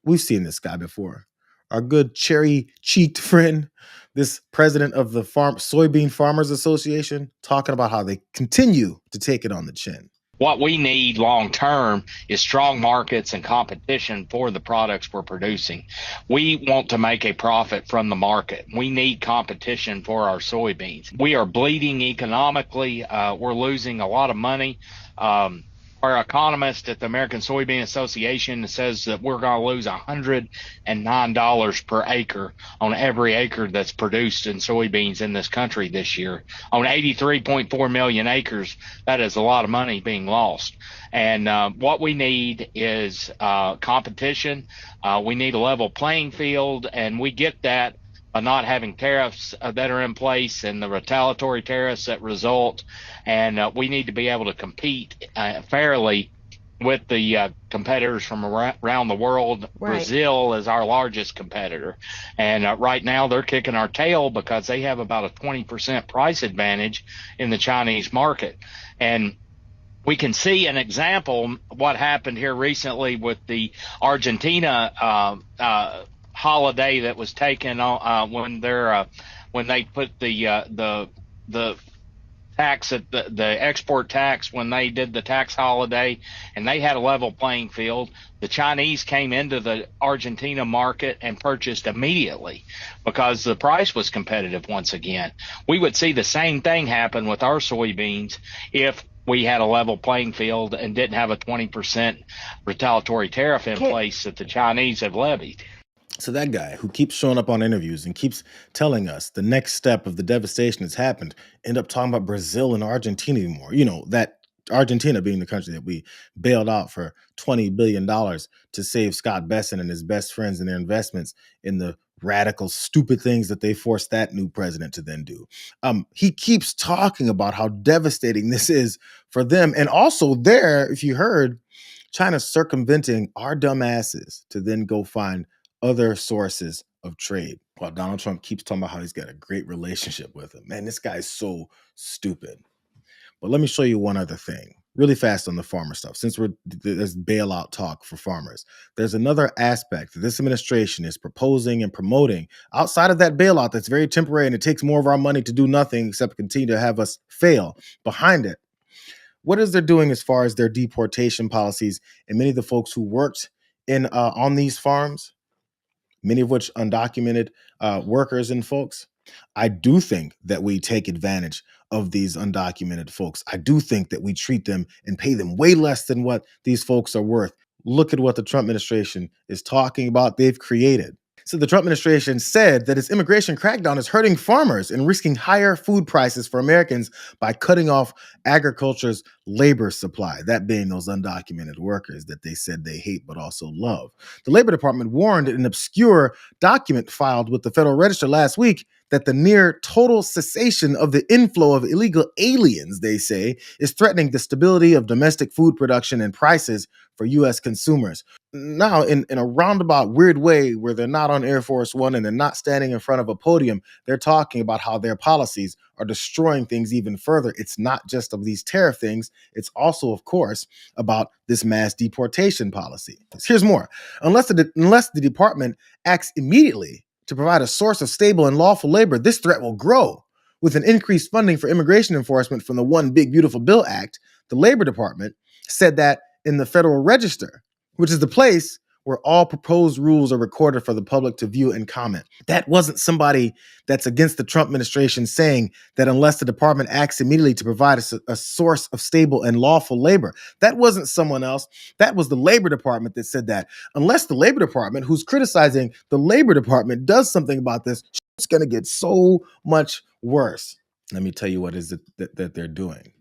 We've seen this guy before. Our good cherry-cheeked friend, this president of the Soybean Farmers Association, talking about how they continue to take it on the chin. What we need long term is strong markets and competition for the products we're producing. We want to make a profit from the market. We need competition for our soybeans. We are bleeding economically. We're losing a lot of money. Our economist at the American Soybean Association says that we're going to lose $109 per acre on every acre that's produced in soybeans in this country this year. On 83.4 million acres, that is a lot of money being lost. And what we need is competition. We need a level playing field, and we get that by not having tariffs that are in place and the retaliatory tariffs that result. And we need to be able to compete fairly with the competitors from around the world. Right. Brazil is our largest competitor. And right now they're kicking our tail because they have about a 20% price advantage in the Chinese market. And we can see an example what happened here recently with the Argentina holiday that was taken on when they put the tax at the export tax, when they did the tax holiday, and they had a level playing field. The Chinese came into the Argentina market and purchased immediately because the price was competitive once again. We would see the same thing happen with our soybeans if we had a level playing field and didn't have a 20% retaliatory tariff in place that the Chinese have levied. So that guy who keeps showing up on interviews and keeps telling us the next step of the devastation that's happened, end up talking about Brazil and Argentina anymore. You know, that Argentina being the country that we bailed out for $20 billion to save Scott Besson and his best friends and their investments in the radical, stupid things that they forced that new president to then do. He keeps talking about how devastating this is for them. And also there, if you heard, China's circumventing our dumb asses to then go find other sources of trade. While Donald Trump keeps talking about how he's got a great relationship with him. Man, this guy's so stupid. But let me show you one other thing really fast on the farmer stuff. Since there's bailout talk for farmers, there's another aspect that this administration is proposing and promoting outside of that bailout that's very temporary, and it takes more of our money to do nothing except continue to have us fail behind it. What is they're doing as far as their deportation policies, and many of the folks who worked in on these farms, many of which undocumented workers and folks. I do think that we take advantage of these undocumented folks. I do think that we treat them and pay them way less than what these folks are worth. Look at what the Trump administration is talking about. They've created. So the Trump administration said that its immigration crackdown is hurting farmers and risking higher food prices for Americans by cutting off agriculture's labor supply, that being those undocumented workers that they said they hate but also love. The Labor Department warned in an obscure document filed with the Federal Register last week that the near total cessation of the inflow of illegal aliens, they say, is threatening the stability of domestic food production and prices for U.S. consumers. Now, in a roundabout weird way where they're not on Air Force One and they're not standing in front of a podium, they're talking about how their policies are destroying things even further. It's not just of these tariff things. It's also, of course, about this mass deportation policy. Here's more. Unless the department acts immediately to provide a source of stable and lawful labor, this threat will grow. With an increased funding for immigration enforcement from the One Big Beautiful Bill Act, the Labor Department said that in the Federal Register, which is the place where all proposed rules are recorded for the public to view and comment. That wasn't somebody that's against the Trump administration saying that unless the department acts immediately to provide a source of stable and lawful labor. That wasn't someone else. That was the Labor Department that said that. Unless the Labor Department, who's criticizing the Labor Department, does something about this, it's going to get so much worse. Let me tell you what is it that they're doing.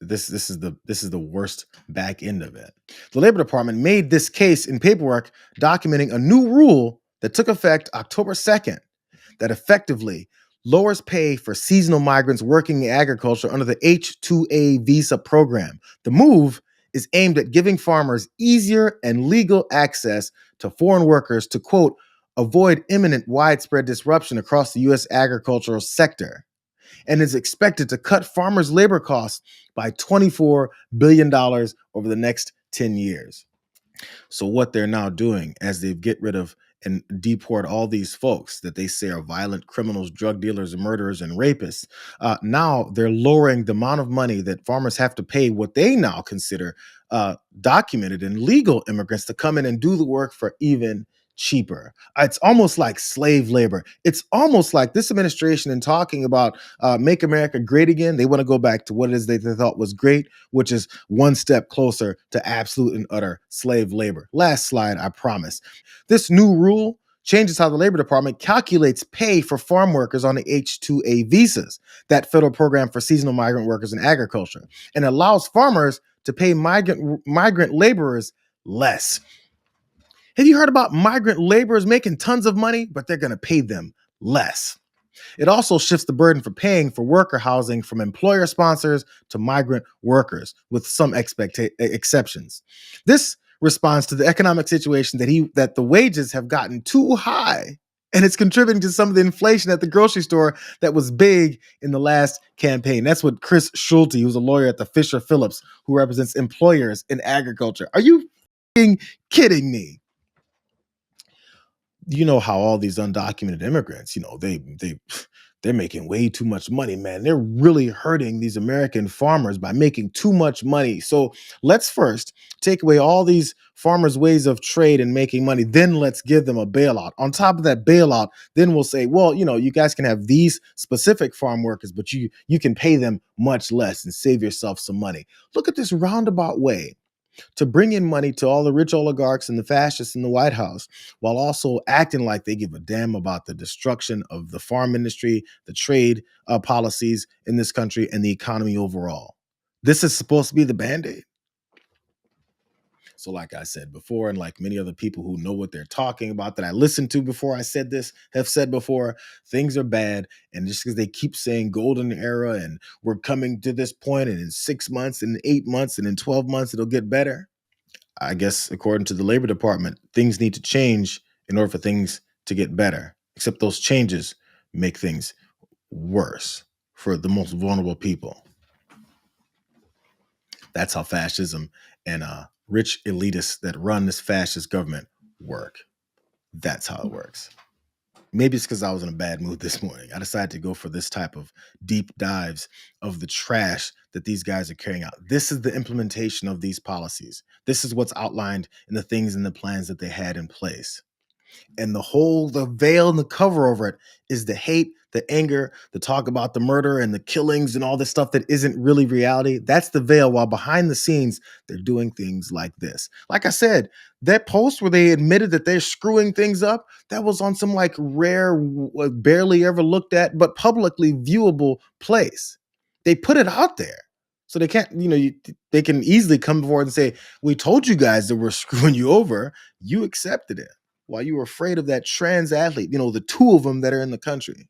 This is the worst back end of it. The Labor Department made this case in paperwork documenting a new rule that took effect October 2nd that effectively lowers pay for seasonal migrants working in agriculture under the H-2A visa program. The move is aimed at giving farmers easier and legal access to foreign workers to, quote, avoid imminent widespread disruption across the U.S. agricultural sector, and is expected to cut farmers' labor costs by $24 billion over the next 10 years. So what they're now doing as they get rid of and deport all these folks that they say are violent criminals, drug dealers, and murderers and rapists, now they're lowering the amount of money that farmers have to pay what they now consider documented and legal immigrants to come in and do the work for even cheaper. It's almost like slave labor. It's almost like this administration, in talking about make America great again, they want to go back to what it is they thought was great, which is one step closer to absolute and utter slave labor. Last slide, I promise. This new rule changes how the Labor Department calculates pay for farm workers on the H-2A visas, that federal program for seasonal migrant workers in agriculture, and allows farmers to pay migrant laborers less. Have you heard about migrant laborers making tons of money, but they're going to pay them less? It also shifts the burden for paying for worker housing from employer sponsors to migrant workers, with some exceptions. This responds to the economic situation that the wages have gotten too high, and it's contributing to some of the inflation at the grocery store that was big in the last campaign. That's what Chris Schulte, who's a lawyer at the Fisher Phillips, who represents employers in agriculture. Are you kidding me? You know how all these undocumented immigrants, they're making way too much money, man. They're really hurting these American farmers by making too much money. So let's first take away all these farmers' ways of trade and making money. Then let's give them a bailout. On top of that bailout, then we'll say, well, you guys can have these specific farm workers, but you can pay them much less and save yourself some money. Look at this roundabout way to bring in money to all the rich oligarchs and the fascists in the White House, while also acting like they give a damn about the destruction of the farm industry, the trade policies in this country, and the economy overall. This is supposed to be the Band-Aid. So, like I said before, and like many other people who know what they're talking about that I listened to before I said this have said before, things are bad. And just because they keep saying golden era and we're coming to this point, and in 6 months, and in 8 months, and in 12 months, it'll get better. I guess, according to the Labor Department, things need to change in order for things to get better. Except those changes make things worse for the most vulnerable people. That's how fascism and rich elitists that run this fascist government work. That's how it works. Maybe it's because I was in a bad mood this morning. I decided to go for this type of deep dives of the trash that these guys are carrying out. This is the implementation of these policies. This is what's outlined in the things and the plans that they had in place. And the veil and the cover over it is the hate, the anger, the talk about the murder and the killings and all this stuff that isn't really reality. That's the veil, while behind the scenes, they're doing things like this. Like I said, that post where they admitted that they're screwing things up, that was on some like rare, barely ever looked at, but publicly viewable place. They put it out there. So they can't, they can easily come forward and say, we told you guys that we're screwing you over. You accepted it while you were afraid of that trans athlete, the two of them that are in the country.